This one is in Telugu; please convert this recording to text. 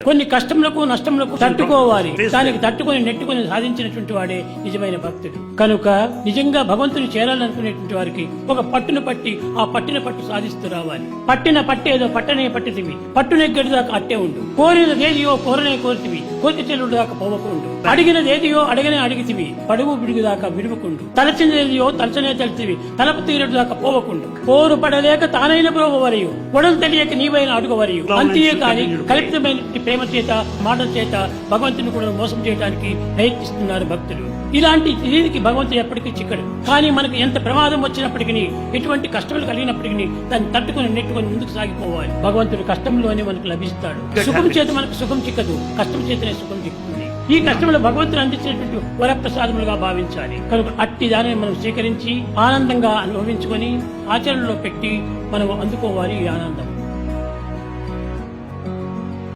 కొన్ని కష్టములకు నష్టములకు తట్టుకోవాలి, దానికి తట్టుకొని నెట్టుకొని సాధించినటువంటి వాడే నిజమైన భక్తుడు. కనుక నిజంగా భగవంతుని చేరాలనుకునేటువంటి వారికి ఒక పట్టును పట్టి ఆ పట్టిన పట్టు సాధిస్తూ రావాలి. పట్టిన పట్టేదో పట్టనే పట్టితివి, పట్టునెగ్గడి దాకా అట్టే ఉండు. కోరినదేదియో కోరనే కోరితివి, కోరిక చెల్లుడు దాకా పోవకుండు. అడిగినదేదియో అడిగనే అడిగితివి, పడుగు బిడుగు దాకా విడువకుండు. తలచినదేదియో తలచనే తలితివి, తలపు తీరడు దాకా పోవకుండు. పోరు పడలేక తానైన ప్రోవరియు, కొడలు తెలియక నీవైన అడుగవరియు. అంతే కాని కల్పితమైన ప్రేమ చేత మాటల చేత భగవంతుని కూడా మోసం చేయడానికి ప్రయత్నిస్తున్నారు భక్తులు. ఇలాంటి దీనికి భగవంతుడు ఎప్పటికీ చిక్కడు. కానీ మనకు ఎంత ప్రమాదం వచ్చినప్పటికీ, ఎటువంటి కష్టములు కలిగినప్పటికీ దాన్ని తట్టుకుని నెట్టుకుని ముందుకు సాగిపోవాలి. భగవంతుడు కష్టంలోనే మనకు లభిస్తాడు. సుఖం చేత మనకు సుఖం చిక్కదు, కష్టం చేతనే సుఖం చిక్కుతుంది. ఈ కష్టంలో భగవంతుడు అందించినటువంటి వరప్రసాదములుగా భావించాలి. కనుక అట్టి దానిని మనం స్వీకరించి ఆనందంగా అనుభవించుకొని ఆచరణలో పెట్టి మనం అందుకోవాలి ఈ ఆనందం.